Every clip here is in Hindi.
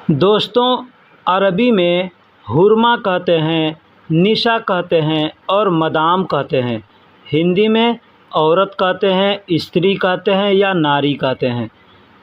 दोस्तों, अरबी में हुरमा कहते हैं, निशा कहते हैं और मदाम कहते हैं। हिंदी में औरत कहते हैं, स्त्री कहते हैं या नारी कहते हैं।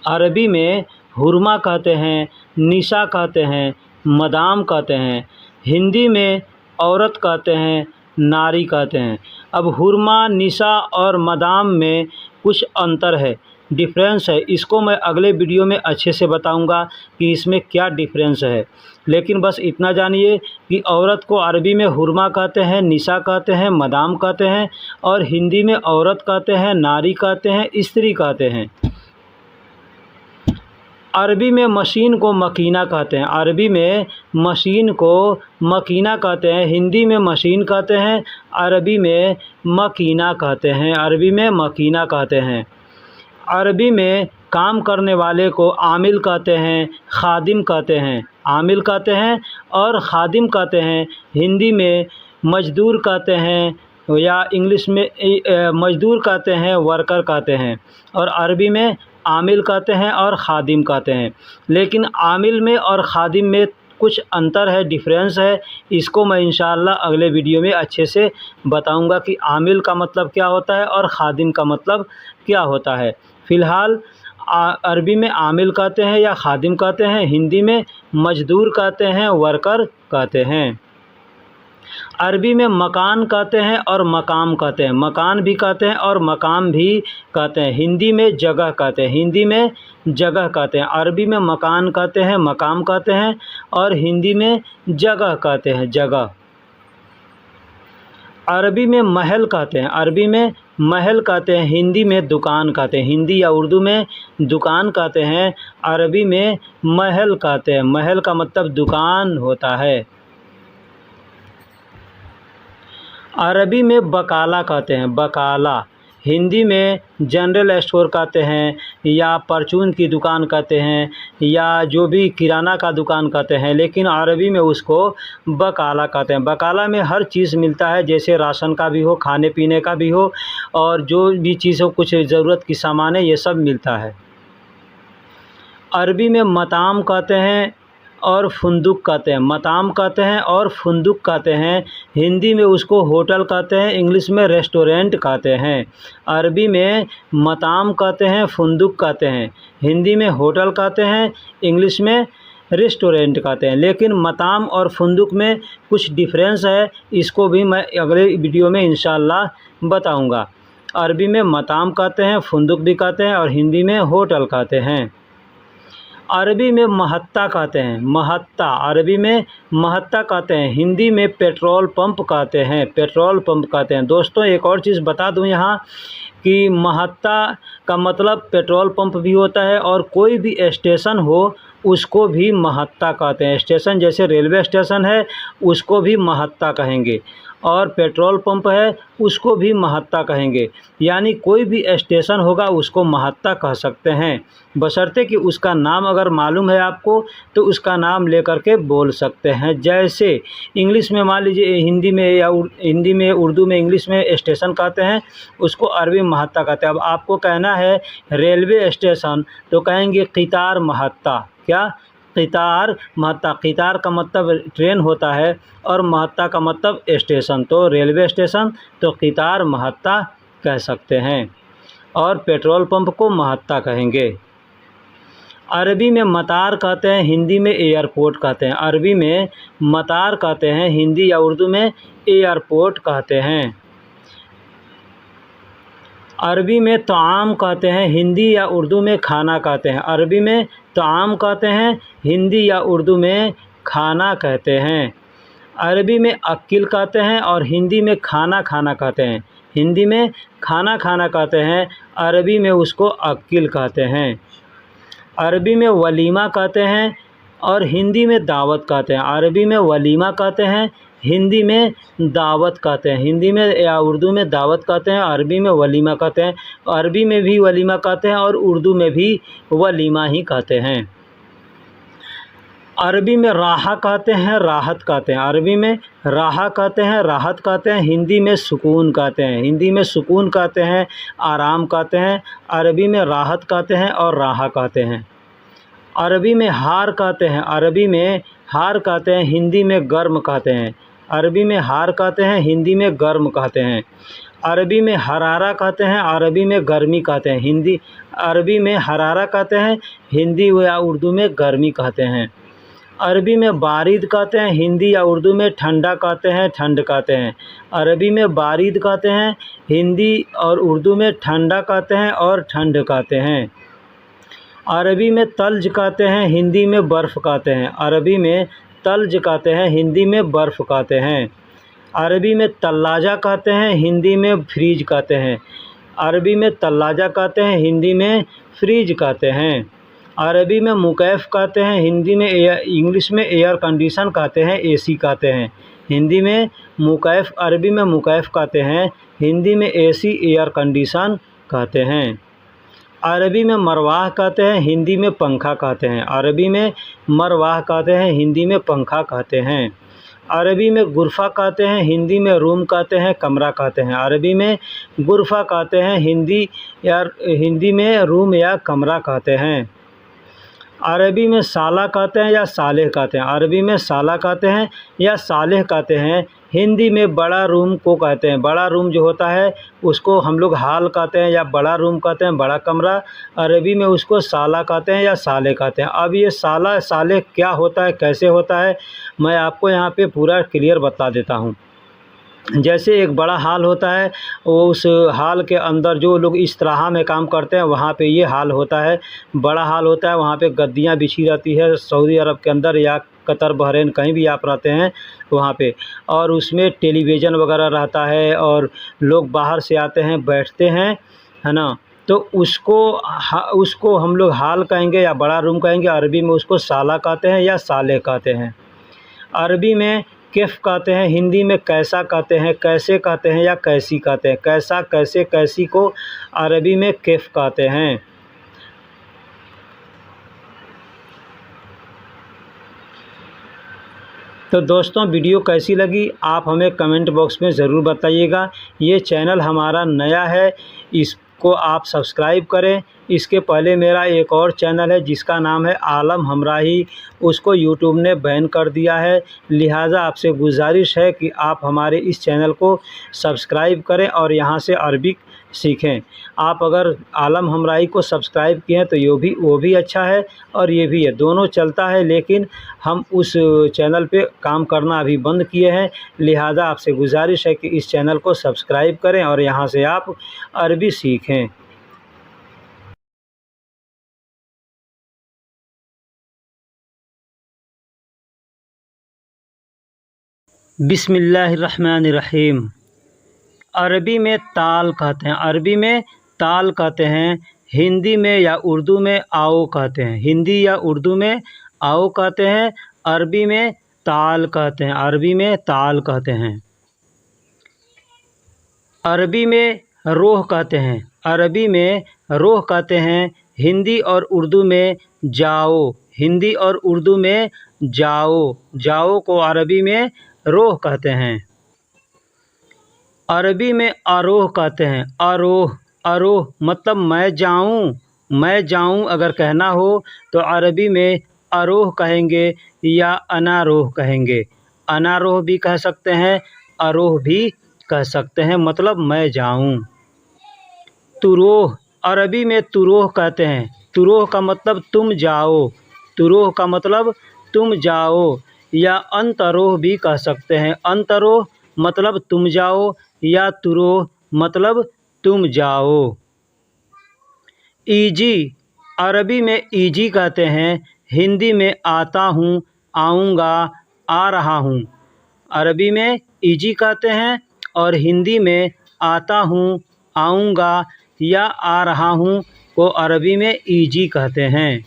अरबी में हुरमा कहते हैं, निशा कहते हैं, मदाम कहते हैं। हिंदी में औरत कहते हैं, नारी कहते हैं। अब हुरमा, निशा और मदाम में कुछ अंतर है, डिफरेंस है। इसको मैं अगले वीडियो में अच्छे से बताऊंगा कि इसमें क्या डिफरेंस है। लेकिन बस इतना जानिए कि औरत को अरबी में हुरमा कहते हैं, निशा कहते हैं, मदाम कहते हैं और हिंदी में औरत कहते हैं, नारी कहते हैं, स्त्री कहते हैं। अरबी में मशीन को मकीना कहते हैं। अरबी में मशीन को मकीना कहते हैं, हिंदी में मशीन कहते हैं, अरबी में मकीना कहते हैं। अरबी में मकीना कहते हैं। अरबी में काम करने वाले को आमिल कहते हैं, खादिम कहते हैं। आमिल कहते हैं और खादिम कहते हैं। हिंदी में मज़दूर कहते हैं या इंग्लिश में मज़दूर कहते हैं, वर्कर कहते हैं। और अरबी में आमिल कहते हैं और खादिम कहते हैं। लेकिन आमिल में और खादिम में कुछ अंतर है, डिफरेंस है। इसको मैं इंशाअल्लाह अगले वीडियो में अच्छे से बताऊंगा कि आमिल का मतलब क्या होता है और खादिम का मतलब क्या होता है। फ़िलहाल अरबी में आमिल कहते हैं या खादिम कहते हैं, हिंदी में मज़दूर कहते हैं, वर्कर कहते हैं। अरबी में मकान कहते हैं और मकाम कहते हैं। मकान भी कहते हैं और मकाम भी कहते हैं। हिंदी में जगह कहते हैं, हिंदी में जगह कहते हैं। अरबी में मकान कहते हैं, मकाम कहते हैं और हिंदी में जगह कहते हैं, जगह। अरबी में महल कहते हैं। अरबी में महल कहते हैं, हिंदी में दुकान कहते हैं। हिंदी या उर्दू में दुकान कहते हैं, अरबी में महल कहते हैं। महल का मतलब दुकान होता है। अरबी में बकाला कहते हैं, बकाला। हिंदी में जनरल स्टोर कहते हैं या परचून की दुकान कहते हैं या जो भी किराना का दुकान कहते हैं, लेकिन अरबी में उसको बकाला कहते हैं। बकाला में हर चीज़ मिलता है, जैसे राशन का भी हो, खाने पीने का भी हो और जो भी चीज़ हो, कुछ ज़रूरत की सामान है, ये सब मिलता है। अरबी में मताम कहते हैं और फुंदुक कहते हैं। मताम कहते हैं और फुंदुक कहते हैं। हिंदी में उसको होटल कहते हैं, इंग्लिश में रेस्टोरेंट कहते हैं। अरबी में मताम कहते हैं, फुंदुक कहते हैं। हिंदी में होटल कहते हैं, इंग्लिश में रेस्टोरेंट कहते हैं। लेकिन मताम और फुंदुक में कुछ डिफरेंस है, इसको भी मैं अगले वीडियो में इंशाअल्लाह बताऊँगा। अरबी में मताम कहते हैं, फुंदुक भी कहते हैं और हिंदी में होटल कहते हैं। अरबी में महत्ता कहते हैं, महत्ता। अरबी में महत्ता कहते हैं, हिंदी में पेट्रोल पंप कहते हैं, पेट्रोल पंप कहते हैं। दोस्तों, एक और चीज़ बता दूं यहाँ कि महत्ता का मतलब पेट्रोल पंप भी होता है और कोई भी स्टेशन हो उसको भी महत्ता कहते हैं। स्टेशन जैसे रेलवे स्टेशन है, उसको भी महत्ता कहेंगे और पेट्रोल पंप है, उसको भी महत्ता कहेंगे। यानी कोई भी स्टेशन होगा उसको महत्ता कह सकते हैं, बशर्ते कि उसका नाम अगर मालूम है आपको तो उसका नाम लेकर के बोल सकते हैं। जैसे इंग्लिश में मान लीजिए, हिंदी में या हिंदी में, उर्दू में, इंग्लिश में स्टेशन कहते हैं, उसको अरबी में महत्ता कहते हैं। अब आपको कहना है रेलवे स्टेशन तो कहेंगे क़ितार महत्ता। क्या? क़ितार महत्ता। क़ितार का मतलब ट्रेन होता है और महत्ता का मतलब स्टेशन, तो रेलवे स्टेशन तो क़ितार महत्ता कह सकते हैं और पेट्रोल पंप को महत्ता कहेंगे। अरबी में मतार कहते हैं, हिंदी में एयरपोर्ट कहते हैं। अरबी में मतार कहते हैं, हिंदी या उर्दू में एयरपोर्ट कहते हैं। अरबी में तआम कहते हैं, हिंदी या उर्दू में खाना कहते हैं। अरबी में तआम कहते हैं, हिंदी या उर्दू में खाना कहते हैं। अरबी में अक्किल कहते हैं और हिंदी में खाना खाना कहते हैं। हिंदी में खाना खाना कहते हैं, अरबी में उसको अक्किल कहते हैं। अरबी में वलीमा कहते हैं और हिंदी में दावत कहते हैं। अरबी में वलीमा कहते हैं, हिंदी में दावत कहते हैं। हिंदी में या उर्दू में दावत कहते हैं, अरबी में वलीमा कहते हैं। अरबी में भी वलीमा कहते हैं और उर्दू में भी वलीमा ही कहते हैं। अरबी में राहा कहते हैं, राहत कहते हैं। अरबी में राहा कहते हैं, राहत कहते हैं। हिंदी में सुकून कहते हैं। हिंदी में सुकून कहते हैं, आराम कहते हैं। अरबी में राहत कहते हैं और राहा कहते हैं। अरबी में हार कहते हैं, अरबी में हार कहते हैं, हिंदी में गर्म कहते हैं। अरबी में हार कहते हैं, हिंदी में गर्म कहते हैं। अरबी में हरारा कहते हैं, अरबी में गर्मी कहते हैं। हिंदी अरबी में हरारा कहते हैं, हिंदी या उर्दू में गर्मी कहते हैं। अरबी में बारिद कहते हैं, हिंदी या उर्दू में ठंडा कहते हैं, ठंड कहते हैं। अरबी में बारिद कहते हैं, हिंदी और उर्दू में ठंडा कहते हैं और ठंड कहते हैं। अरबी में तल्ज कहते हैं, हिंदी में बर्फ़ कहते हैं। अरबी में तल्ज कहते हैं, हिंदी में बर्फ़ कहते हैं। अरबी में तल्लाजा कहते हैं, हिंदी में फ्रीज कहते हैं। अरबी में तल्लाजा कहते हैं, हिंदी में फ्रीज कहते हैं। अरबी में मुकैफ़ कहते हैं, हिंदी में इंग्लिश में एयर कंडीशन कहते हैं, एसी कहते हैं। हिंदी में मुकैफ़, अरबी में मुकैफ़ कहते हैं, हिंदी में एसी एयर कंडीशन कहते हैं। अरबी में मरवाह कहते हैं, हिंदी में पंखा कहते हैं। अरबी में मरवाह कहते हैं, हिंदी में पंखा कहते हैं। अरबी में गुरफ़ा कहते हैं, हिंदी में रूम कहते हैं, कमरा कहते हैं। अरबी में गुरफ़ा कहते हैं, हिंदी में रूम या कमरा कहते हैं। अरबी में साला कहते हैं या सालेह कहते हैं। अरबी में साला कहते हैं या सालेह कहते हैं, हिंदी में बड़ा रूम को कहते हैं। बड़ा रूम जो होता है उसको हम लोग हाल कहते हैं या बड़ा रूम कहते हैं, बड़ा कमरा। अरबी में उसको साला कहते हैं या सालेह कहते हैं। अब ये साला सालेह क्या होता है, कैसे होता है, मैं आपको यहाँ पे पूरा क्लियर बता देता हूँ। जैसे एक बड़ा हाल होता है, वो उस हाल के अंदर जो लोग इस्तराहा में काम करते हैं वहाँ पे ये हाल होता है। बड़ा हाल होता है, वहाँ पे गद्दियाँ बिछी रहती है सऊदी अरब के अंदर या कतर, बहरीन, कहीं भी आप रहते हैं वहाँ पे, और उसमें टेलीविज़न वगैरह रहता है और लोग बाहर से आते हैं, बैठते हैं, है ना। तो उसको हम लोग हाल कहेंगे या बड़ा रूम कहेंगे। अरबी में उसको साला कहते हैं या साले कहते हैं। अरबी में कैफ़ कहते हैं, हिंदी में कैसा कहते हैं, कैसे कहते हैं या कैसी कहते हैं। कैसा, कैसे, कैसी को अरबी में कैफ़ कहते हैं। तो दोस्तों, वीडियो कैसी लगी आप हमें कमेंट बॉक्स में ज़रूर बताइएगा। ये चैनल हमारा नया है, इसको आप सब्सक्राइब करें। इसके पहले मेरा एक और चैनल है जिसका नाम है आलम हमराही, उसको यूट्यूब ने बैन कर दिया है। लिहाजा आपसे गुजारिश है कि आप हमारे इस चैनल को सब्सक्राइब करें और यहाँ से अरबिक सीखें। आप अगर आलम हमराही को सब्सक्राइब किए हैं तो वो भी अच्छा है और ये भी है, दोनों चलता है। लेकिन हम उस चैनल पे काम करना अभी बंद किए हैं। लिहाजा आपसे गुजारिश है कि इस चैनल को सब्सक्राइब करें और यहाँ से आप अरबी सीखें। बिस्मिल्लाहिर्रहमानिर्रहीम। अरबी में ताल कहते हैं, अरबी में ताल कहते हैं, हिंदी में या उर्दू में आओ कहते हैं। हिंदी या उर्दू में आओ कहते हैं, अरबी में ताल कहते हैं, अरबी में ताल कहते हैं। अरबी में रोह कहते हैं, अरबी में रोह कहते हैं, हिंदी और उर्दू में जाओ, हिंदी और उर्दू में जाओ, जाओ को अरबी में रोह कहते हैं। अरबी में आरोह कहते हैं, आरोह, आरोह मतलब मैं जाऊं अगर कहना हो तो अरबी में आरोह कहेंगे या अनारोह कहेंगे। अनारोह भी कह सकते हैं, आरोह भी कह सकते हैं, मतलब मैं जाऊं। तुरोह, अरबी में तुरोह कहते हैं, तुरोह का मतलब तुम जाओ, तुरोह का मतलब तुम जाओ, या अंतरोह भी कह सकते हैं। अंतरोह मतलब तुम जाओ या तुरोह मतलब तुम जाओ। ईजी, अरबी में ईजी कहते हैं, हिंदी में आता हूँ, आऊँगा, आ रहा हूँ। अरबी में ईजी कहते हैं और हिंदी में आता हूँ, आऊँगा या आ रहा हूँ को अरबी में ईजी कहते हैं।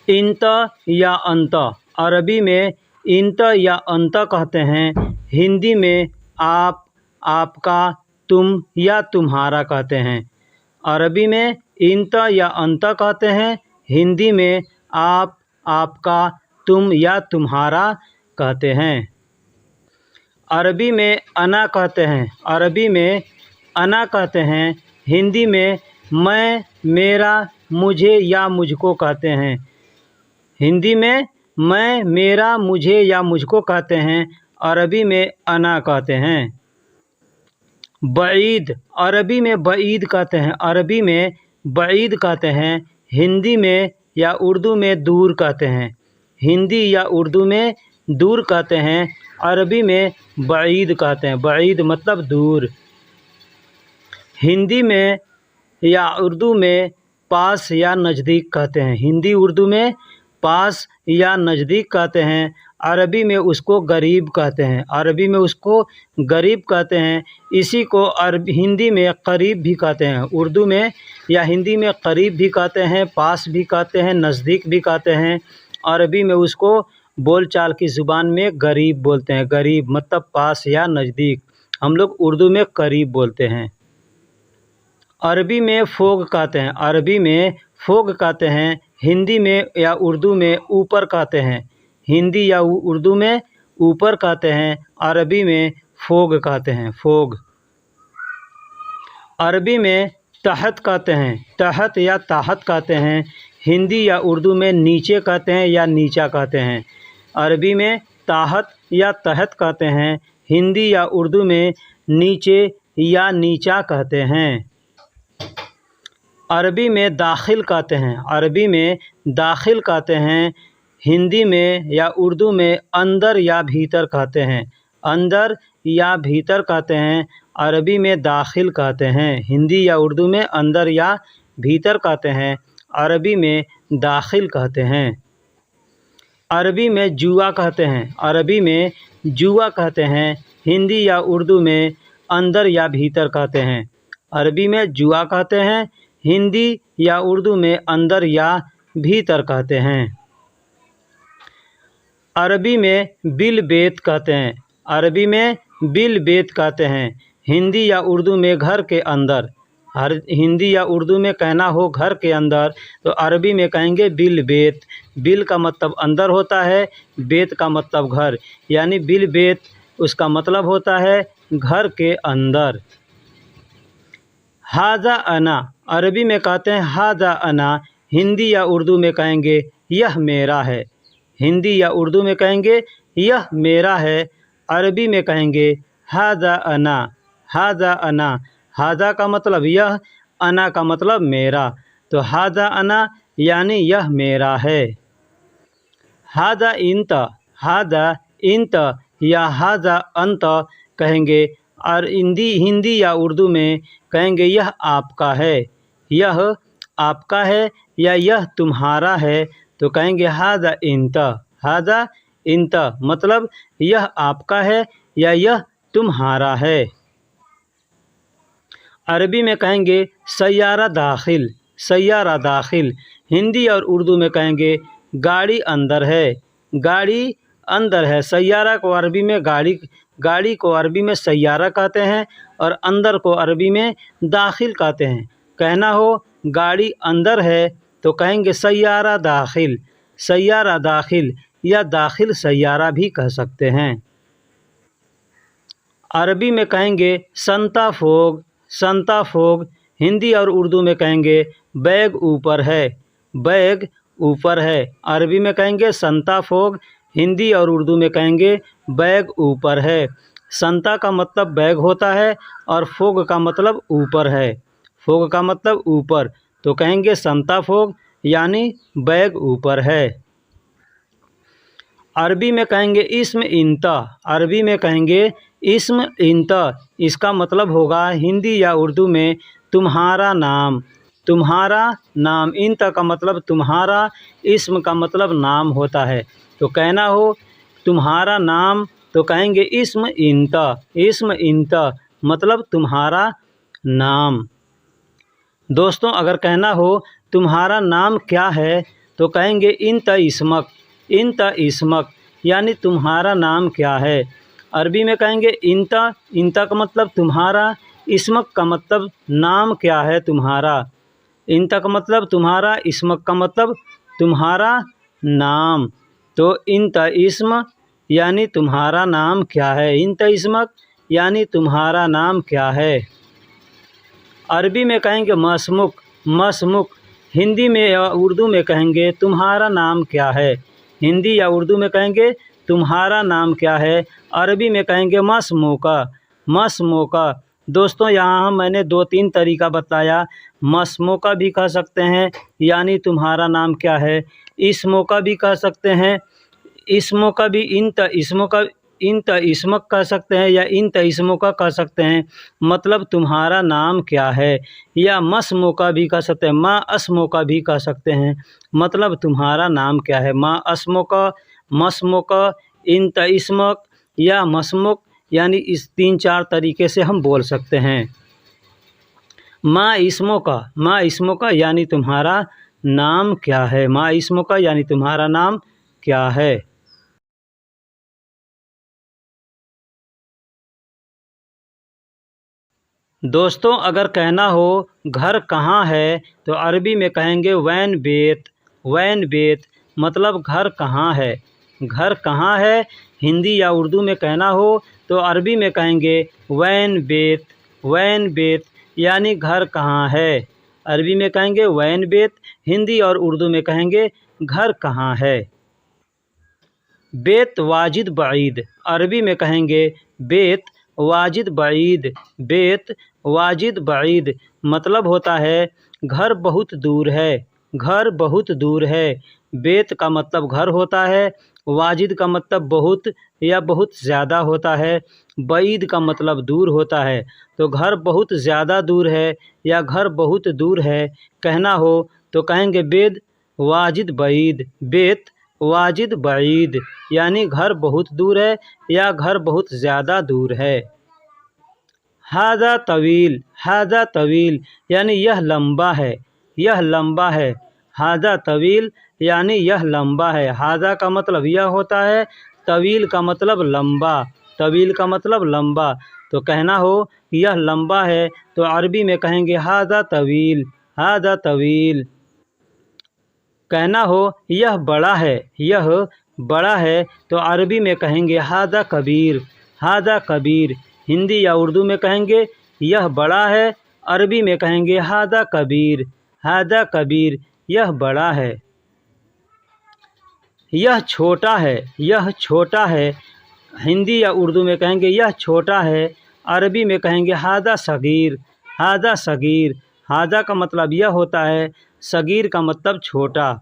इंत या अंत, अरबी में इंत या अंत कहते हैं, हिंदी में आप, आपका, तुम या तुम्हारा कहते हैं। अरबी में इंत या अंत कहते हैं, हिंदी में आप, आपका, तुम या तुम्हारा कहते हैं। अरबी में अना कहते हैं, अरबी में अना कहते हैं, हिंदी में मैं, मेरा मुझे या मुझको कहते हैं। हिंदी में मैं, मेरा, मुझे या मुझको कहते हैं। अरबी में अना कहते हैं। बईद, अरबी में बईद कहते हैं। अरबी में बईद कहते हैं। हिंदी में या उर्दू में दूर कहते हैं। हिंदी या उर्दू में दूर कहते हैं। अरबी में बईद कहते हैं। बईद मतलब दूर। हिंदी में या उर्दू में पास या नज़दीक कहते हैं। हिंदी उर्दू में पास या नज़दीक कहते हैं। अरबी में उसको गरीब कहते हैं। अरबी में उसको गरीब कहते हैं। इसी को हिंदी में करीब भी कहते हैं। उर्दू में या हिंदी में करीब भी कहते हैं, पास भी कहते हैं, नज़दीक भी कहते हैं। अरबी में उसको बोलचाल की ज़ुबान में गरीब बोलते हैं। गरीब मतलब पास या नज़दीक। हम लोग उर्दू में करीब बोलते हैं। अरबी में फ़ोग कहते हैं। अरबी में फ़ोग कहते हैं। हिंदी में या उर्दू में ऊपर कहते हैं। हिंदी या उर्दू में ऊपर कहते हैं। अरबी में फ़ोग कहते हैं। फ़ोग। अरबी में तहत कहते हैं। तहत या ताहत कहते हैं। हिंदी या उर्दू में नीचे कहते हैं या नीचा कहते हैं। अरबी में ताहत या तहत कहते हैं। हिंदी या उर्दू में नीचे या नीचा कहते हैं। अरबी में दाखिल कहते हैं। अरबी में दाखिल कहते हैं। हिंदी में या उर्दू में अंदर या भीतर कहते हैं। अंदर या भीतर कहते हैं। अरबी में दाखिल कहते हैं। हिंदी या उर्दू में अंदर या भीतर कहते हैं। अरबी में दाखिल कहते हैं। अरबी में जुआ कहते हैं। अरबी में जुआ कहते हैं। हिंदी या उर्दू में अंदर या भीतर कहते हैं। अरबी में जुआ कहते हैं। हिंदी या उर्दू में अंदर या भीतर कहते हैं। अरबी में बिल बेत कहते हैं। अरबी में बिल बेत कहते हैं। हिंदी या उर्दू में घर के अंदर। हिंदी या उर्दू में कहना हो घर के अंदर तो अरबी में कहेंगे बिल बेत। बिल का मतलब अंदर होता है, बेत का मतलब घर, यानी बिल बेत उसका मतलब होता है घर के अंदर। हाजा अना, अरबी में कहते हैं हाजा अना। हिंदी या उर्दू में कहेंगे यह मेरा है। हिंदी या उर्दू में कहेंगे यह मेरा है। अरबी में कहेंगे हाजा अना। हाजा अना, हाजा का मतलब यह, अना का मतलब मेरा, तो हाजा अना यानी यह मेरा है। हाजा इंत, हाजा इंत या हाजा अंत कहेंगे। और हिंदी या उर्दू में कहेंगे यह आपका है। यह आपका है या यह तुम्हारा है तो कहेंगे हाजा इंत। हाजा इंत मतलब यह आपका है या यह तुम्हारा है। अरबी में कहेंगे सैयारा दाखिल। सैयारा दाखिल। हिंदी और उर्दू में कहेंगे गाड़ी अंदर है। गाड़ी अंदर है। सैयारा को अरबी में गाड़ी को अरबी में सैयारा कहते हैं और अंदर को अरबी में दाखिल कहते हैं। कहना हो गाड़ी अंदर है तो कहेंगे सैयारा दाखिल। सैयारा दाखिल या दाखिल सैयारा भी कह सकते हैं। अरबी में कहेंगे संता फोग। संता फोग। हिंदी और उर्दू में कहेंगे बैग ऊपर है। बैग ऊपर है। अरबी में कहेंगे संता फोग। हिंदी और उर्दू में कहेंगे बैग ऊपर है। संता का मतलब बैग होता है और फोग का मतलब ऊपर है। फोग का मतलब ऊपर, तो कहेंगे संता फोग यानी बैग ऊपर है। अरबी में कहेंगे इस्म इंता। अरबी में कहेंगे इस्म इंता। इसका मतलब होगा हिंदी या उर्दू में तुम्हारा नाम। तुम्हारा नाम। इंता का मतलब तुम्हारा, इस्म का मतलब नाम होता है। तो कहना हो तुम्हारा नाम तो कहेंगे इस्म इंता। इस्म इंता मतलब तुम्हारा नाम। दोस्तों अगर कहना हो तुम्हारा नाम क्या है तो कहेंगे इंता इस्मक। इंता इस्मक यानी तुम्हारा नाम क्या है। अरबी में कहेंगे इंता। इंता का मतलब तुम्हारा, इस्मक का मतलब नाम क्या है तुम्हारा। इंता का मतलब तुम्हारा, इस्मक का मतलब तुम्हारा नाम। तो इंता इस्म यानी तुम्हारा नाम क्या है। इंता इस्मक यानी तुम्हारा नाम क्या है। अरबी में कहेंगे मसमुक। मसमुक। हिंदी में या उर्दू में कहेंगे तुम्हारा नाम क्या है। हिंदी या उर्दू में कहेंगे तुम्हारा नाम क्या है। अरबी में कहेंगे मस्मुका, मस्मुका। दोस्तों यहाँ मैंने 2-3 तरीका बताया। मस्मुका भी कह सकते हैं यानी तुम्हारा नाम क्या है। इस्मुका भी कह सकते हैं। इस्मुका भी इंत इस्मक कह सकते हैं या इंत इस्मुका कह सकते हैं, मतलब तुम्हारा नाम क्या है। या मस्मुका भी कह सकते हैं, माँ अस्मुका भी कह सकते हैं, मतलब तुम्हारा नाम क्या है। माँ अस्मुका, मस्मुका, इंत इस्मक या मस्मुक, यानी इस 3-4 तरीके से हम बोल सकते हैं। माँ इस्मुका यानी तुम्हारा नाम क्या है। माँ इस्मुका यानी तुम्हारा नाम क्या है। दोस्तों अगर कहना हो घर कहाँ है तो अरबी में कहेंगे वैन बेत, वैन बेत, मतलब घर कहाँ है। घर कहाँ है हिंदी या उर्दू में कहना हो तो अरबी में कहेंगे वैन बेत, वैन बेत, यानी घर कहाँ है। अरबी में कहेंगे वैन बेत, हिंदी और उर्दू में कहेंगे घर कहाँ है। बेत वाजिद बईद, अरबी में कहेंगे बेत वाजिद बईद, बेत वाजिद बईद, मतलब होता है घर बहुत दूर है, घर बहुत दूर है। बेत का मतलब घर होता है, वाजिद का मतलब बहुत या बहुत ज़्यादा होता है, बईद का मतलब दूर होता है। तो घर बहुत ज़्यादा दूर है या घर बहुत दूर है कहना हो तो कहेंगे बेत वाजिद बईद, बेत वाजिद बईद, यानी घर बहुत दूर है या घर बहुत ज़्यादा दूर है। हाजा तवील, हाजा तवील, यानी यह लंबा है, यह लंबा है। हाजा तवील यानी यह लंबा है। हाजा का मतलब यह होता है, तवील का मतलब लंबा, तवील का मतलब लंबा। तो कहना हो यह लंबा है तो अरबी में कहेंगे हाजा तवील, हाजा तवील। कहना हो यह बड़ा है, यह बड़ा है तो अरबी में कहेंगे हादा कबीर, हादा कबीर। हिंदी या उर्दू में कहेंगे यह बड़ा है, अरबी में कहेंगे हादा कबीर, हादा कबीर, यह बड़ा है। यह छोटा है, यह छोटा है, हिंदी या उर्दू में कहेंगे यह छोटा है, अरबी में कहेंगे हादा सगीर, हादा सगीर। हादा का मतलब यह होता है, सगीर का मतलब छोटा।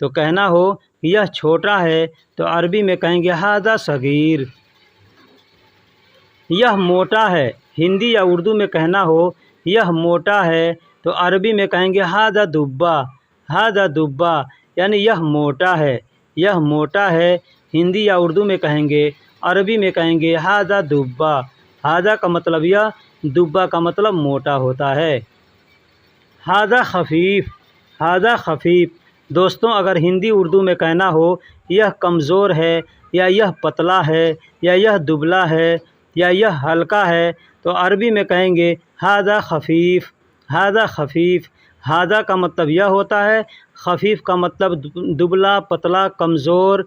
तो कहना हो यह छोटा है तो अरबी में कहेंगे हादा सगीर। यह मोटा है, हिंदी या उर्दू में कहना हो यह मोटा है तो अरबी में कहेंगे हादा दुब्बा, हादा दुब्बा, यानी यह मोटा है, यह मोटा है। हिंदी या उर्दू में कहेंगे, अरबी में कहेंगे हादा दुब्बा। हादा का मतलब यह, दुब्बा का मतलब मोटा होता है। हादा खफीफ, हादा खफीफ। दोस्तों अगर हिंदी उर्दू में कहना हो यह कमज़ोर है या यह पतला है या यह दुबला है या यह हल्का है तो अरबी में कहेंगे हादा खफीफ, हादा खफीफ। हादा का मतलब यह होता है, खफीफ का मतलब दुबला, पतला, कमज़ोर,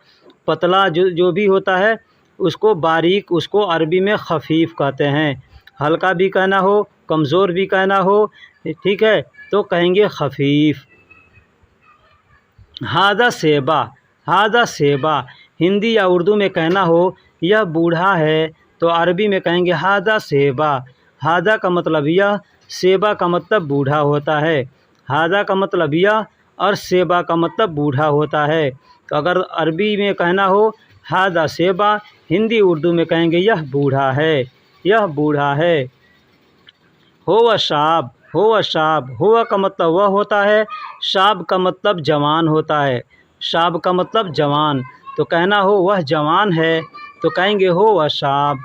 पतला जो भी होता है उसको बारीक, उसको अरबी में खफीफ कहते हैं। हल्का भी कहना हो, कमज़ोर भी कहना हो, ठीक है, तो कहेंगे खफीफ। हादा सेबा, हादा सेबा। हिंदी या उर्दू में कहना हो यह बूढ़ा है तो अरबी में कहेंगे हादा सेबा। हादा का मतलब यह, सेबा का मतलब बूढ़ा होता है। हादा का मतलब यह और सेबा का मतलब बूढ़ा होता है। तो अगर अरबी में कहना हो हादा सेबा, हिंदी उर्दू में कहेंगे यह बूढ़ा है, यह बूढ़ा है। हो व शाब, हो व शाब। हुआ का मतलब वह होता है, शाब का मतलब जवान होता है, शाब का मतलब जवान। तो कहना हो वह जवान है तो कहेंगे हो व शाब,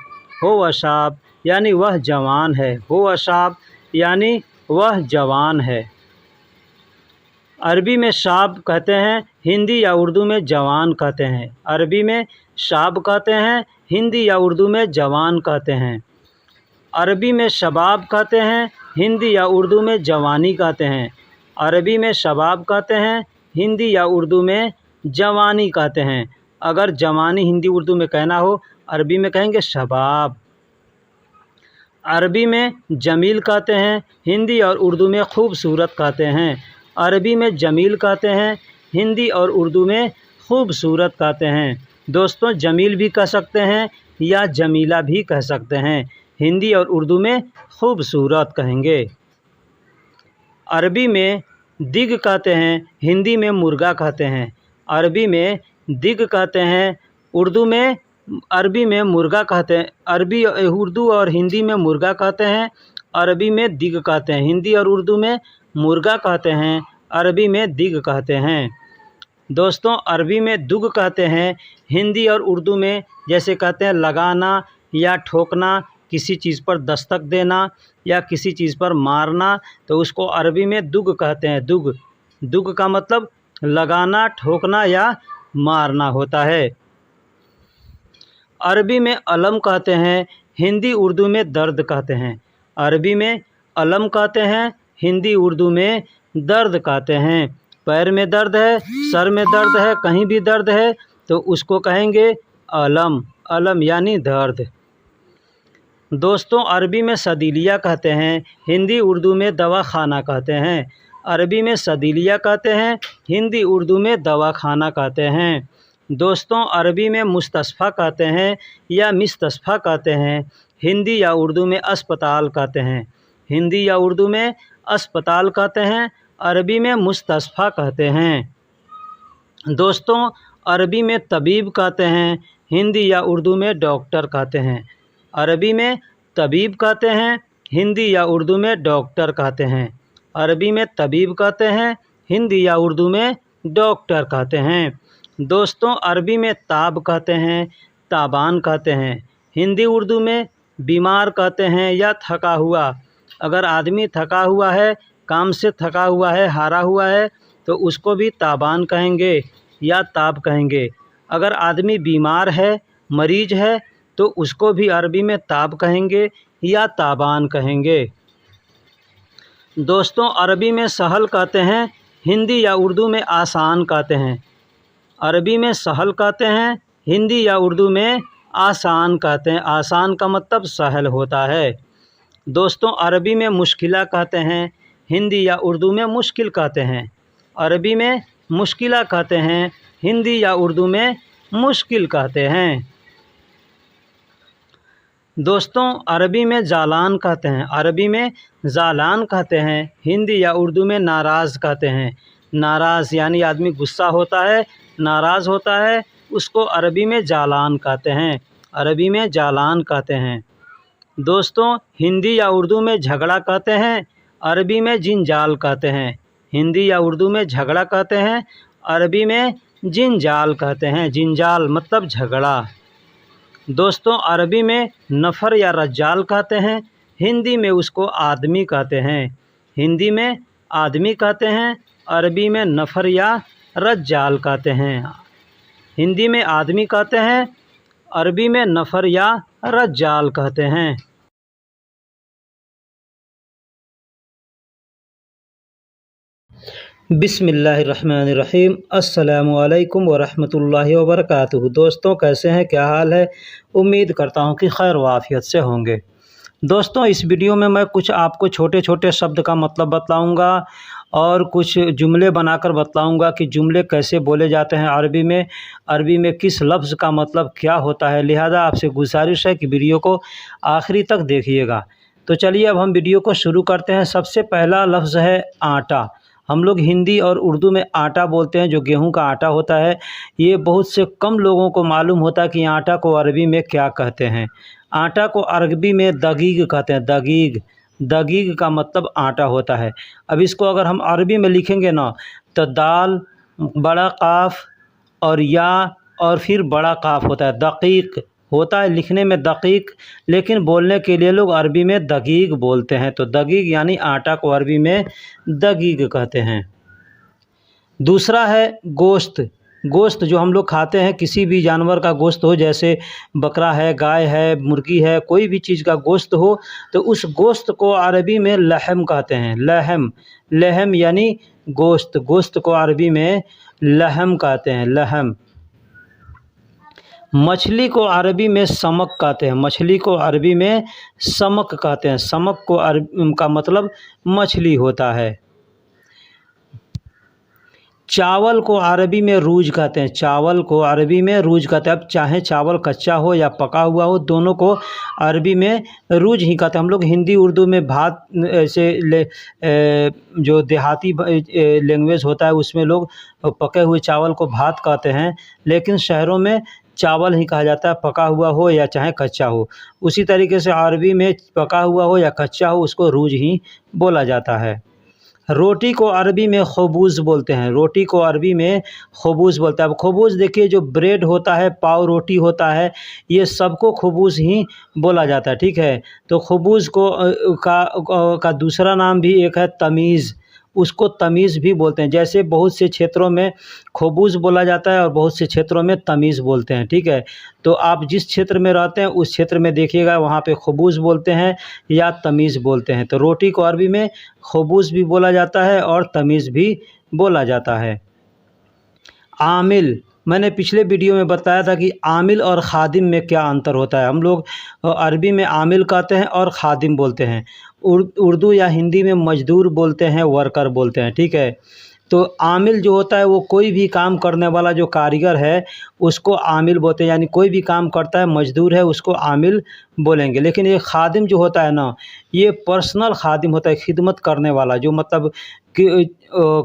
हो व शाब, यानी वह जवान है। हो व शाब यानी वह जवान है। अरबी में शाब कहते हैं, हिंदी या उर्दू में जवान कहते हैं। अरबी में शाब कहते हैं, हिंदी या उर्दू में जवान कहते हैं। अरबी में शबाब कहते हैं, हिंदी या उर्दू में जवानी कहते हैं। अरबी में शबाब कहते हैं, हिंदी या उर्दू में जवानी कहते हैं। अगर जवानी हिंदी उर्दू में कहना हो, अरबी में कहेंगे शबाब। अरबी में जमील कहते हैं, हिंदी और उर्दू में खूबसूरत कहते हैं। अरबी में जमील कहते हैं, हिंदी और उर्दू में खूबसूरत कहते हैं। दोस्तों, जमील भी कह सकते हैं या जमीला भी कह सकते हैं। हिंदी और उर्दू में खूबसूरत कहेंगे। अरबी में दिग कहते हैं, हिंदी में मुर्गा कहते हैं। अरबी में दिग कहते हैं, उर्दू में अरबी में मुर्गा कहते हैं। अरबी उर्दू और हिंदी में मुर्गा कहते हैं। अरबी में दिग कहते हैं, हिंदी और उर्दू में मुर्गा कहते हैं। अरबी में दिग कहते हैं। दोस्तों, अरबी में दुग कहते हैं, हिंदी और उर्दू में जैसे कहते हैं लगाना या ठोकना, किसी चीज़ पर दस्तक देना या किसी चीज़ पर मारना, तो उसको अरबी में दुग कहते हैं। दुग, दुग का मतलब लगाना, ठोकना या मारना होता है। अरबी में अलम कहते हैं, हिंदी उर्दू में दर्द कहते हैं। अरबी में अलम कहते हैं, हिंदी उर्दू में दर्द कहते हैं। पैर में दर्द है, सर में दर्द है, कहीं भी दर्द है तो उसको कहेंगे अलम। अलम यानी दर्द। दोस्तों, अरबी में सदीलिया कहते हैं, हिंदी उर्दू में दवाखाना कहते हैं। अरबी में सदीलिया कहते हैं, हिंदी उर्दू में दवाखाना कहते हैं। दोस्तों, अरबी में मुस्तशफ़ा कहते हैं या मिस्तशफ़ा कहते हैं। हिंदी या उर्दू में अस्पताल कहते हैं। हिंदी या उर्दू में अस्पताल कहते हैं। अरबी में मुस्तशफ़ा कहते हैं। दोस्तों, अरबी में तबीब कहते हैं, हिंदी या उर्दू में डॉक्टर कहते हैं। अरबी में तबीब कहते हैं, हिंदी या उर्दू में डॉक्टर कहते हैं। अरबी में तबीब कहते हैं, हिंदी या उर्दू में डॉक्टर कहते हैं। दोस्तों, अरबी में ताब कहते हैं, ताबान कहते हैं। हिंदी उर्दू में बीमार कहते हैं या थका हुआ। अगर आदमी थका हुआ है, काम से थका हुआ है, हारा हुआ है, तो उसको भी ताबान कहेंगे या ताब कहेंगे। अगर आदमी बीमार है, मरीज है, तो उसको भी अरबी में ताब कहेंगे या ताबान कहेंगे। दोस्तों, अरबी में सहल कहते हैं, हिंदी या उर्दू में आसान कहते हैं। अरबी में सहल कहते हैं, हिंदी या उर्दू में आसान कहते हैं। आसान का मतलब सहल होता है। दोस्तों, अरबी में मुश्किला कहते हैं, हिंदी या उर्दू में मुश्किल कहते हैं। अरबी में मुश्किला कहते हैं, हिंदी या उर्दू में मुश्किल कहते हैं। दोस्तों, अरबी में जालान कहते हैं। अरबी में जालान कहते हैं, हिंदी या उर्दू में नाराज़ कहते हैं। नाराज़ यानी आदमी गुस्सा होता है, नाराज़ होता है, उसको अरबी में जालान कहते हैं। अरबी में जालान कहते हैं। दोस्तों, हिंदी या उर्दू में झगड़ा कहते हैं, अरबी में जिंजाल कहते हैं। हिंदी या उर्दू में झगड़ा कहते हैं, अरबी में जिंजाल कहते हैं। जिंजाल मतलब झगड़ा। दोस्तों, अरबी में नफ़र या रज्जाल कहते हैं, हिंदी में उसको आदमी कहते हैं। हिंदी में आदमी कहते हैं, अरबी में नफ़र या रज्जाल कहते हैं। हिंदी में आदमी कहते हैं, अरबी में नफ़र या रज्जाल कहते हैं। बिस्मिल्लाहिर्रहमानिर्रहीम। अस्सलामु अलैकुम वरहमतुल्लाहि वबरकातुहू। दोस्तों, कैसे हैं, क्या हाल है? उम्मीद करता हूं कि खैर व आफियत से होंगे। दोस्तों, इस वीडियो में मैं कुछ आपको छोटे छोटे शब्द का मतलब बतलाऊंगा और कुछ जुमले बनाकर बतलाऊंगा कि जुमले कैसे बोले जाते हैं अरबी में, अरबी में किस लफ्ज़ का मतलब क्या होता है। लिहाजा आपसे गुजारिश है कि वीडियो को आखिरी तक देखिएगा। तो चलिए अब हम वीडियो को शुरू करते हैं। सबसे पहला लफ्ज़ है आटा। हम लोग हिंदी और उर्दू में आटा बोलते हैं, जो गेहूं का आटा होता है। ये बहुत से कम लोगों को मालूम होता है कि आटा को अरबी में क्या कहते हैं। आटा को अरबी में दगीग कहते हैं। दगीग, दगीग का मतलब आटा होता है। अब इसको अगर हम अरबी में लिखेंगे ना, तो दाल, बड़ा काफ और या और फिर बड़ा काफ होता है। दकीक होता है लिखने में दकीक, लेकिन बोलने के लिए लोग अरबी में दगीग बोलते हैं। तो दगीग यानी आटा को अरबी में दगीग कहते हैं। दूसरा है गोश्त। गोश्त जो हम लोग खाते हैं, किसी भी जानवर का गोश्त हो, जैसे बकरा है, गाय है, मुर्गी है, कोई भी चीज़ का गोश्त हो, तो उस गोश्त को अरबी में लहम कहते हैं। लहम, लहम यानी गोश्त। गोश्त को अरबी में लहम कहते हैं। लहम। मछली को अरबी में समक कहते हैं। मछली को अरबी में समक कहते हैं। समक को का मतलब मछली होता है। चावल को अरबी में रूज कहते हैं, चावल को अरबी में रूज कहते हैं। अब चाहे चावल कच्चा हो या पका हुआ हो, दोनों को अरबी में रूज ही कहते हैं। हम लोग हिंदी उर्दू में भात ऐसे जो देहाती लैंग्वेज होता है उसमें लोग पके हुए चावल को भात कहते हैं, लेकिन शहरों में चावल ही कहा जाता है, पका हुआ हो या चाहे कच्चा हो। उसी तरीके से अरबी में पका हुआ हो या कच्चा हो उसको रूज ही बोला जाता है। रोटी को अरबी में खबूज़ बोलते हैं, रोटी को अरबी में खबूज़ बोलते हैं। अब खबूज़ देखिए, जो ब्रेड होता है, पाव रोटी होता है, ये सबको खबूज़ ही बोला जाता है, ठीक है। तो खबूज़ को का दूसरा नाम भी एक है तमीज़, उसको तमीज़ भी बोलते हैं। जैसे बहुत से क्षेत्रों में खबूज़ बोला जाता है और बहुत से क्षेत्रों में तमीज़ बोलते हैं, ठीक है। तो आप जिस क्षेत्र में रहते हैं उस क्षेत्र में देखिएगा वहाँ पे खबूज़ बोलते हैं या तमीज़ बोलते हैं। तो रोटी को अरबी में खबूज़ भी बोला जाता है और तमीज़ भी बोला जाता है। आमिल, मैंने पिछले वीडियो में बताया था कि आमिल और खादिम में क्या अंतर होता है। हम लोग अरबी में आमिल कहते हैं और खादिम बोलते हैं। उर्दू या हिंदी में मज़दूर बोलते हैं, वर्कर बोलते हैं, ठीक है। तो आमिल जो होता है वो कोई भी काम करने वाला जो कारीगर है उसको आमिल बोलते हैं, यानी कोई भी काम करता है, मज़दूर है, उसको आमिल बोलेंगे। लेकिन ये खादिम जो होता है ना, ये पर्सनल खादिम होता है, खिदमत करने वाला, जो मतलब कि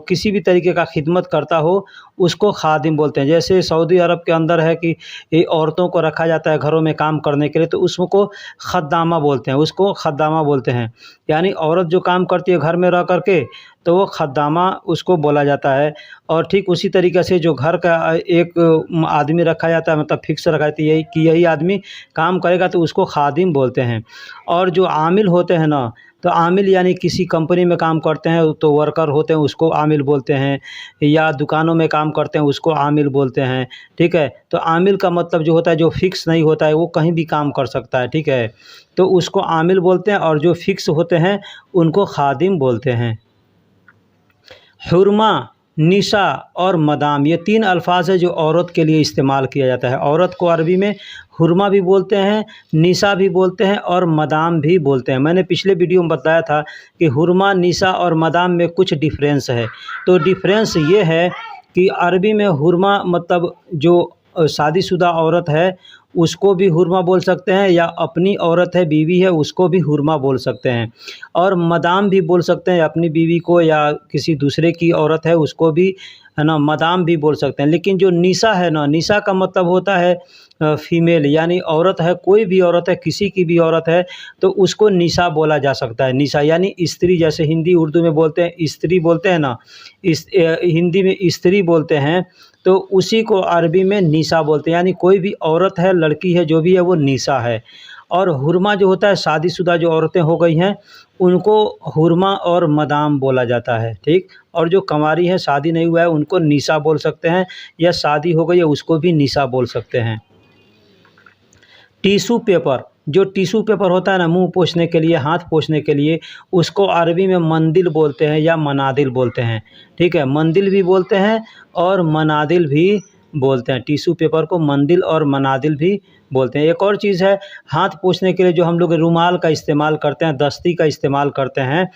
किसी भी तरीके का खिदमत करता हो उसको खादिम बोलते हैं। जैसे सऊदी अरब के अंदर है कि ये औरतों को रखा जाता है घरों में काम करने के लिए, तो उसको खद्दामा बोलते हैं, उसको खद्दामा बोलते हैं। यानी औरत जो काम करती है घर में रह कर के, तो वो खद्दामा उसको बोला जाता है। और ठीक उसी तरीके से जो घर का एक आदमी रखा जाता है, मतलब फिक्स रखा जाता है यही कि यही आदमी काम करेगा, तो उसको खादिम बोलते हैं। और जो आमिल होते हैं ना, तो आमिल यानी किसी कंपनी में काम करते हैं तो वर्कर होते हैं, उसको आमिल बोलते हैं, या दुकानों में काम करते हैं उसको आमिल बोलते हैं, ठीक है। तो आमिल का मतलब जो होता है, जो फिक्स नहीं होता है, वो कहीं भी काम कर सकता है, ठीक है, तो उसको आमिल बोलते हैं। और जो फिक्स होते हैं उनको खादिम बोलते हैं। हुरमा, निशा और मदाम, ये 3 अल्फाज है जो औरत के लिए इस्तेमाल किया जाता है। औरत को अरबी में हुरमा भी बोलते हैं, निशा भी बोलते हैं और मदाम भी बोलते हैं। मैंने पिछले वीडियो में बताया था कि हुरमा, निशा और मदाम में कुछ डिफरेंस है। तो डिफरेंस ये है कि अरबी में हुरमा मतलब जो शादीशुदा औरत है उसको भी हुरमा बोल सकते हैं, या अपनी औरत है, बीवी है, उसको भी हुरमा बोल सकते हैं। और मदाम भी बोल सकते हैं अपनी बीवी को, या किसी दूसरे की औरत है उसको भी, है ना, मदाम भी बोल सकते हैं। लेकिन जो निशा है ना, निशा का मतलब होता है फीमेल, यानी औरत है, कोई भी औरत है, किसी की भी औरत है, तो उसको निशा बोला जा सकता है। निशा यानी स्त्री, जैसे हिंदी उर्दू में बोलते हैं स्त्री बोलते हैं ना, हिंदी में स्त्री बोलते हैं, तो उसी को अरबी में निशा बोलते हैं। यानी कोई भी औरत है, लड़की है, जो भी है वो निशा है। और हुरमा जो होता है, शादीशुदा जो औरतें हो गई हैं उनको हुरमा और मदाम बोला जाता है, ठीक। और जो कंवारी है, शादी नहीं हुआ है, उनको निशा बोल सकते हैं, या शादी हो गई है उसको भी निशा बोल सकते हैं। टिश्यू पेपर, जो टिश्यू पेपर होता है ना मुंह पोंछने के लिए, हाथ पोंछने के लिए, उसको अरबी में मंदिल बोलते हैं या मनादिल बोलते हैं, ठीक है। मंदिल भी बोलते हैं और मनादिल भी बोलते हैं। टिश्यू पेपर को मंदिल और मनादिल भी बोलते हैं। एक और चीज़ है, हाथ पोंछने के लिए जो हम लोग रुमाल का इस्तेमाल करते हैं, दस्ती का इस्तेमाल करते हैं,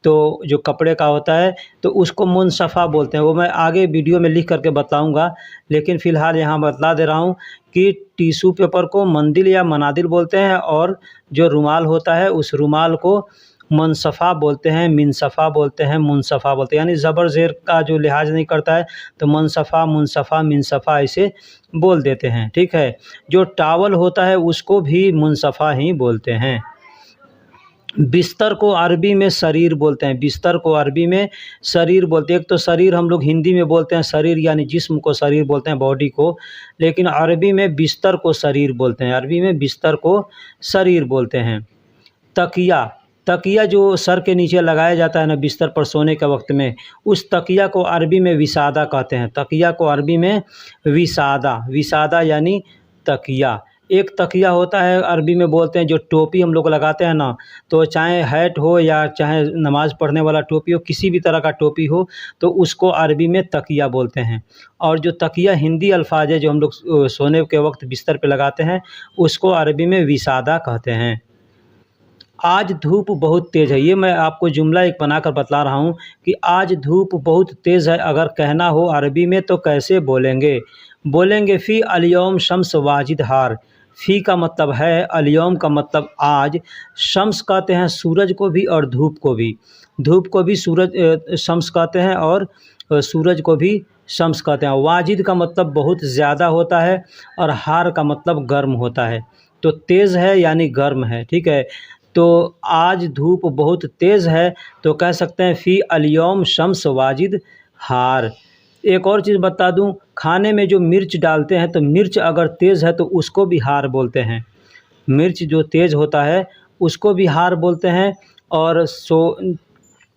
तो जो कपड़े का होता है, तो उसको मुनसफ़ा बोलते हैं। वो मैं आगे वीडियो में लिख करके बताऊंगा, लेकिन फ़िलहाल यहाँ बतला दे रहा हूँ कि टिश्यू पेपर को मंदिल या मनादिल बोलते हैं, और जो रुमाल होता है उस रुमाल को मुनसफ़ा बोलते हैं, मिनसफ़ा बोलते हैं, मुनसफ़ा बोलते हैं। यानी ज़बर ज़ेर का जो लिहाज नहीं करता है, तो मुनसफ़ा, मुनसफ़ा, मिनसफ़ा ऐसे बोल देते हैं, ठीक है। जो टावल होता है उसको भी मुनसफ़ा ही बोलते हैं। बिस्तर को अरबी में शरीर बोलते हैं, बिस्तर को अरबी में शरीर बोलते हैं। एक तो शरीर हम लोग हिंदी में बोलते हैं शरीर, यानी जिस्म को शरीर बोलते हैं, बॉडी को, लेकिन अरबी में बिस्तर को शरीर बोलते हैं, अरबी में बिस्तर को शरीर बोलते हैं। तकिया, तकिया जो सर के नीचे लगाया जाता है ना बिस्तर पर सोने के वक्त में, उस तकिया को अरबी में विसादा कहते हैं। तकिया को अरबी में विसादा, विसादा यानी तकिया। एक तकिया होता है अरबी में बोलते हैं, जो टोपी हम लोग लगाते हैं ना, तो चाहे हैट हो या चाहे नमाज़ पढ़ने वाला टोपी हो, किसी भी तरह का टोपी हो, तो उसको अरबी में तकिया बोलते हैं। और जो तकिया हिंदी अल्फाज है जो हम लोग सोने के वक्त बिस्तर पे लगाते हैं, उसको अरबी में विसादा कहते हैं। आज धूप बहुत तेज़ है, ये मैं आपको जुमला एक बनाकर बतला रहा हूँ कि आज धूप बहुत तेज़ है। अगर कहना हो अरबी में तो कैसे बोलेंगे? बोलेंगे फ़ी अल-यौम शम्स वाजिद हार। फ़ी का मतलब है, अल-यौम का मतलब आज, शम्स कहते हैं सूरज को भी और धूप को भी। धूप को भी सूरज शम्स कहते हैं और सूरज को भी शम्स कहते हैं। वाजिद का मतलब बहुत ज़्यादा होता है और हार का मतलब गर्म होता है। तो तेज़ है यानी गर्म है, ठीक है। तो आज धूप बहुत तेज़ है तो कह सकते हैं फ़ी अल-यौम शम्स वाजिद हार। एक और चीज़ बता दूं, खाने में जो मिर्च डालते हैं तो मिर्च अगर तेज़ है तो उसको भी हार बोलते हैं। मिर्च जो तेज़ होता है उसको भी हार बोलते हैं, और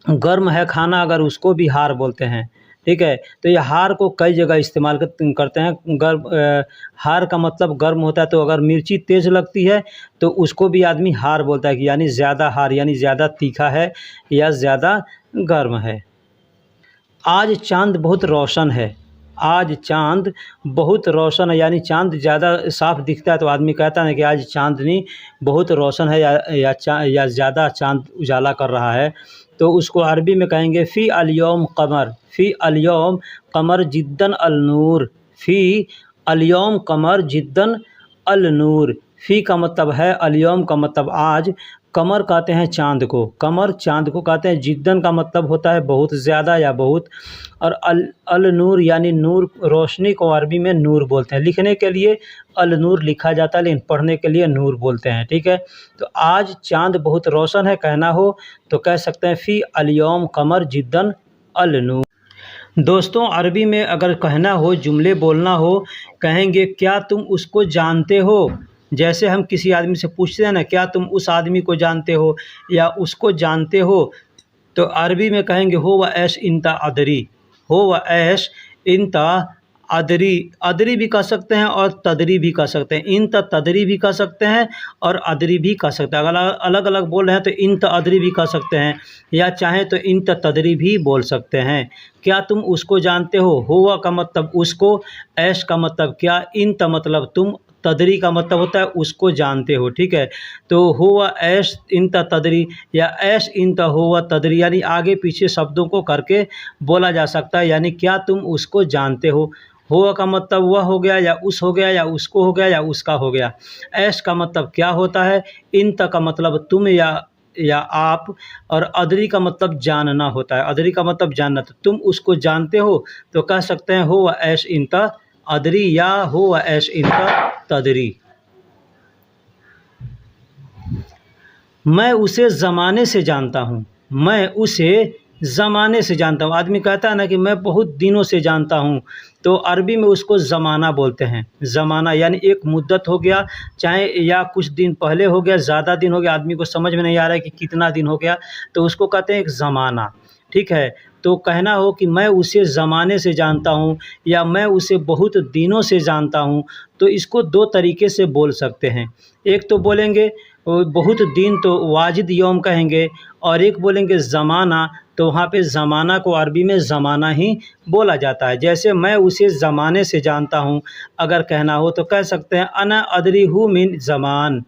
गर्म है खाना अगर उसको भी हार बोलते हैं, ठीक है। तो ये हार को कई जगह इस्तेमाल करते हैं। हार का मतलब गर्म होता है, तो अगर मिर्ची तेज़ लगती है तो उसको भी आदमी हार बोलता है कि यानी ज़्यादा हार, यानी ज़्यादा तीखा है या ज़्यादा गर्म है। आज चाँद बहुत रोशन है। आज चाँद बहुत रोशन है, यानी चाँद ज़्यादा साफ़ दिखता है तो आदमी कहता है कि आज चाँदनी बहुत रोशन है, या ज़्यादा चाँद उजाला कर रहा है। तो उसको अरबी में कहेंगे फ़ी अल-यौम क़मर। फ़ी अल-यौम क़मर जिद्दन अल-नूर। फ़ी अल-यौम क़मर जिद्दन अल-नूर। फ़ी का मतलब है, अल-यौम का मतलब आज, कमर कहते हैं चाँद को, कमर चाँद को कहते हैं। जिद्दन का मतलब होता है बहुत ज़्यादा या बहुत, और अल नूर यानी नूर, रोशनी को अरबी में नूर बोलते हैं। लिखने के लिए अल नूर लिखा जाता है लेकिन पढ़ने के लिए नूर बोलते हैं, ठीक है। तो आज चाँद बहुत रोशन है कहना हो तो कह सकते हैं फ़ी अल-यौम क़मर जिद्दन अल नूर। दोस्तों, अरबी में अगर कहना हो, जुमले बोलना हो, कहेंगे क्या तुम उसको जानते हो। जैसे हम किसी आदमी से पूछते हैं ना, क्या तुम उस आदमी को जानते हो या उसको जानते हो, तो अरबी में कहेंगे हो व ऐश इंता अदरी। हो व ऐश इंता अदरी। अदरी भी कह सकते हैं और तदरी भी कह सकते हैं। इंता तदरी भी कह सकते हैं और अदरी भी कह सकते हैं। अगर अलग अलग बोल रहे हैं तो इंता अदरी भी कह सकते हैं, या चाहें तो इंता तदरी भी बोल सकते हैं। क्या तुम उसको जानते हो? हुआ का मतलब उसको, ऐश का मतलब क्या, इंता मतलब तुम, तदरी का मतलब होता है उसको जानते हो, ठीक है। तो हुआ ऐश इंता तदरी या ऐश इंता हुआ तदरी, यानी आगे पीछे शब्दों को करके बोला जा सकता है, यानी क्या तुम उसको जानते हो। हुआ का मतलब वह हो गया या उस हो गया या उसको हो गया या उसका हो गया। ऐश का मतलब क्या होता है। इंता का मतलब तुम या आप, और अदरी का मतलब जानना होता है। अदरी का मतलब जानना, तो तुम उसको जानते हो तो कह सकते हैं हो व ऐश इंता अदरी या हो व ऐश इंता तदरी। मैं उसे ज़माने से जानता हूँ। मैं उसे ज़माने से जानता हूँ। आदमी कहता है ना कि मैं बहुत दिनों से जानता हूँ, तो अरबी में उसको ज़माना बोलते हैं। ज़माना यानी एक मुद्दत हो गया, चाहे या कुछ दिन पहले हो गया, ज़्यादा दिन हो गया, आदमी को समझ में नहीं आ रहा है कि कितना दिन हो गया, तो उसको कहते हैं एक ज़माना, ठीक है। तो कहना हो कि मैं उसे ज़माने से जानता हूँ या मैं उसे बहुत दिनों से जानता हूँ, तो इसको दो तरीके से बोल सकते हैं। एक तो बोलेंगे बहुत दिन, तो वाजिद यौम कहेंगे, और एक बोलेंगे ज़माना, तो वहाँ पे ज़माना को अरबी में ज़माना ही बोला जाता है। जैसे मैं उसे ज़माने से जानता हूँ, अगर कहना हो तो कह सकते हैं अना अदरी हु मिन ज़मान।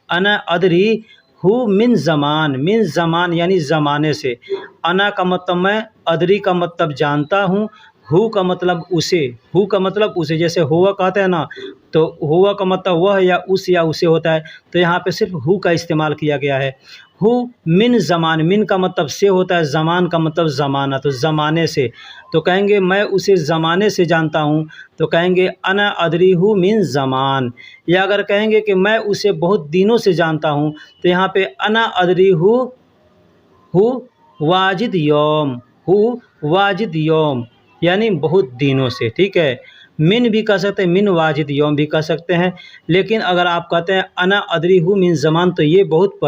अना अदरी हु मिन ज़मान। मिन ज़मान यानी ज़माने से। अना का मतलब मैं, अदरी का मतलब जानता हूँ, हु का मतलब उसे। हु का मतलब उसे, जैसे हुआ कहते हैं ना, तो हुआ का मतलब वह या उस या उसे होता है, तो यहाँ पे सिर्फ हु का इस्तेमाल किया गया है। हु मिन ज़मान। मिन का मतलब से होता है, ज़मान का मतलब ज़माना, तो ज़माने से। तो कहेंगे मैं उसे ज़माने से जानता हूँ, तो कहेंगे अना अदरी हु मिन ज़मान। या अगर कहेंगे कि मैं उसे बहुत दिनों से जानता हूँ, तो यहाँ पे अना अदरी हु वाजिद यौम। हु वाजिद यौम यानी बहुत दिनों से, ठीक है। मिन भी कह सकते हैं, मिन वाजिद यौम भी कह सकते हैं। लेकिन अगर आप कहते हैं अना अदरी हु मिन ज़मान, तो ये बहुत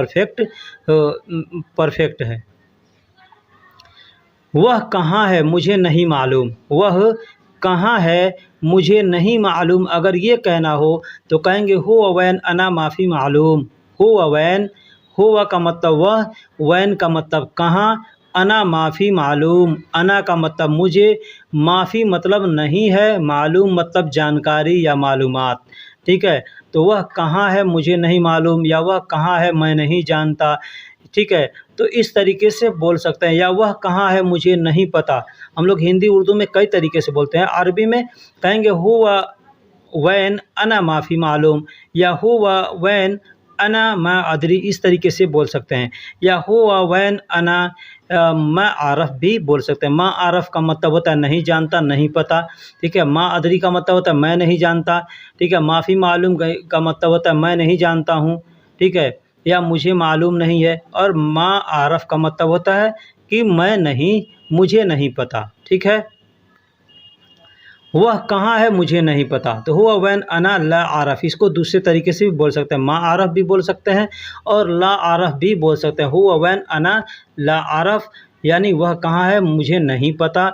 परफेक्ट है। वह कहाँ है मुझे नहीं मालूम। वह कहाँ है मुझे नहीं मालूम, अगर ये कहना हो तो कहेंगे हो अवैन अना माफ़ी मालूम। हो अवैन, हुआ का मतलब वह, वैन का मतलब कहाँ, अना माफ़ी मालूम। अना का मतलब मुझे, माफ़ी मतलब नहीं है, मालूम मतलब जानकारी या मालूमात। ठीक है। तो वह कहाँ है मुझे नहीं मालूम, या वह कहाँ है मैं नहीं जानता, ठीक है। तो इस तरीके से बोल सकते हैं, या वह कहाँ है मुझे नहीं पता। हम लोग हिंदी उर्दू में कई तरीके से बोलते हैं। अरबी में कहेंगे हुवा वैन अना माफ़ी मालूम, या हुवा वैन अना मा अदरी, इस तरीके से बोल सकते हैं। या हुवा वैन अना मा आरफ भी बोल सकते हैं। मा आरफ का मतलब होता है नहीं जानता, नहीं पता, ठीक है। मा अदरी का मतलब होता है मैं नहीं जानता, ठीक है। माफ़ी मालूम का मतलब होता है मैं नहीं जानता हूँ, ठीक है, या मुझे मालूम नहीं है। और मा आरफ का मतलब होता है कि मैं नहीं, मुझे नहीं पता, ठीक है। वह कहाँ है मुझे नहीं पता, तो हुआ वैन अना ला आरफ, इसको दूसरे तरीके से भी बोल सकते हैं। मा आरफ भी बोल सकते हैं और ला आरफ भी बोल सकते हैं। हुआ वैन अना ला आरफ, यानी वह कहाँ है मुझे नहीं पता।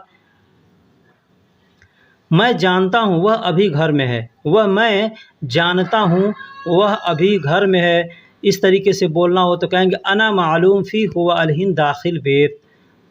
मैं जानता हूँ वह अभी घर में है, वह मैं जानता हूँ वह अभी घर में है, इस तरीके से बोलना हो तो कहेंगे अना मालूम फ़ी हुआ अलहिन दाखिल बेत।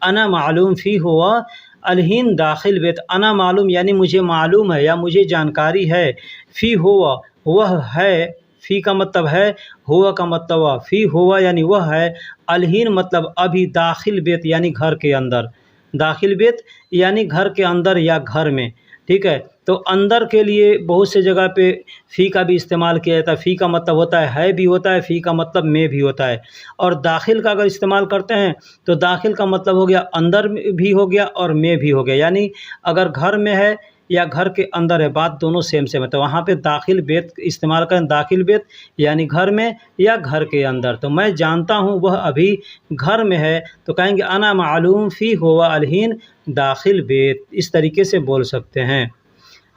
अना मालूम फ़ी हुआ अलहिन दाखिल बेत। अना मालूम यानी मुझे मालूम है या मुझे जानकारी है। फ़ी हुआ वह है, फ़ी का मतलब है, हुआ का मतलब हुआ, फ़ी हुआ यानी वह है, अलहिन मतलब अभी, दाखिल बेत यानी घर के अंदर, दाखिल बेत यानी घर के अंदर या घर में, ठीक है। तो अंदर के लिए बहुत से जगह पे फ़ी का भी इस्तेमाल किया जाता है। फ़ी का मतलब होता है भी होता है, फ़ी का मतलब में भी होता है। और दाखिल का अगर इस्तेमाल करते हैं तो दाखिल का मतलब हो गया अंदर भी हो गया और में भी हो गया, यानी अगर घर में है या घर के अंदर है, बात दोनों सेम सेम है। तो वहाँ पे दाखिल बेत इस्तेमाल करें, दाखिल बेत यानी घर में या घर के अंदर। तो मैं जानता हूँ वह अभी घर में है, तो कहेंगे अना मालूम फ़ी हुआ अलहीन दाखिल बेत, इस तरीके से बोल सकते हैं।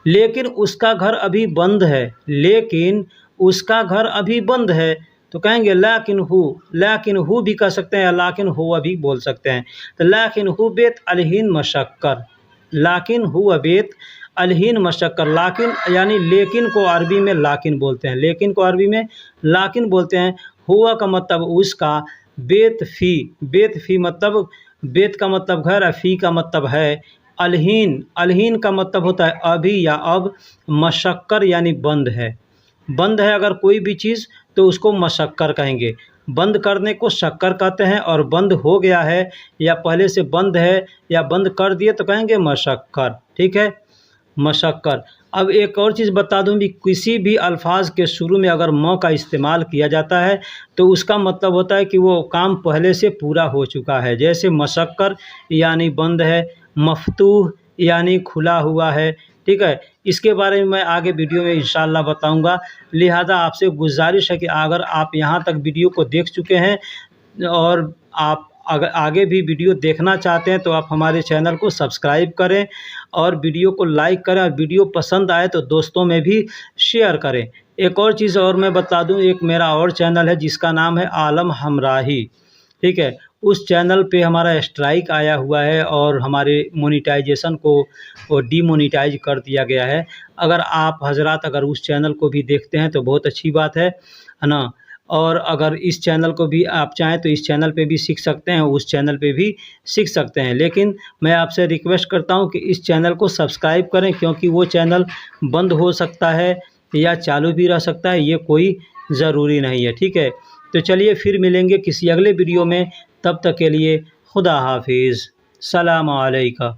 लेकिन उसका घर अभी बंद है, लेकिन उसका घर अभी बंद है, तो कहेंगे लाकिन हु भी कह सकते हैं, लाकिन हुआ भी बोल सकते हैं। तो लाकिन हु बेत अलहीन मशक्कर, लाकिन हुआ बेत अलहीन मशक्कर। लाकिन यानी लेकिन को अरबी में लाकिन बोलते हैं, लेकिन को अरबी में लाकिन बोलते हैं। हुआ का मतलब उसका, बेत फ़ी मतलब बेत का मतलब घर है, फ़ी का मतलब है अलहीन, अलहीन का मतलब होता है अभी या अब, मशक्कर यानी बंद है। बंद है अगर कोई भी चीज़ तो उसको मशक्कर कहेंगे। बंद करने को शक्कर कहते हैं, और बंद हो गया है या पहले से बंद है या बंद कर दिए तो कहेंगे मशक्कर, ठीक है, मशक्कर। अब एक और चीज़ बता दूं भी, किसी भी अल्फाज के शुरू में अगर म का इस्तेमाल किया जाता है तो उसका मतलब होता है कि वो काम पहले से पूरा हो चुका है। जैसे मशक्कर यानी बंद है, मफ़तूह यानी खुला हुआ है, ठीक है। इसके बारे में मैं आगे वीडियो में इंशाअल्लाह बताऊंगा। लिहाजा आपसे गुजारिश है कि अगर आप यहाँ तक वीडियो को देख चुके हैं और आप अगर आगे भी वीडियो देखना चाहते हैं तो आप हमारे चैनल को सब्सक्राइब करें और वीडियो को लाइक करें, और वीडियो पसंद आए तो दोस्तों में भी शेयर करें। एक और चीज़ और मैं बता दूं, एक मेरा और चैनल है जिसका नाम है आलम हमराही, ठीक है। उस चैनल पे हमारा स्ट्राइक आया हुआ है और हमारे मोनेटाइजेशन को वो डीमोनेटाइज कर दिया गया है। अगर आप हजरात अगर उस चैनल को भी देखते हैं तो बहुत अच्छी बात है ना। और अगर इस चैनल को भी आप चाहें तो इस चैनल पे भी सीख सकते हैं, उस चैनल पे भी सीख सकते हैं। लेकिन मैं आपसे रिक्वेस्ट करता हूं कि इस चैनल को सब्सक्राइब करें, क्योंकि वो चैनल बंद हो सकता है या चालू भी रह सकता है, ये कोई ज़रूरी नहीं है, ठीक है। तो चलिए फिर मिलेंगे किसी अगले वीडियो में, तब तक के लिए खुदा हाफिज़, सलाम अलैकुम।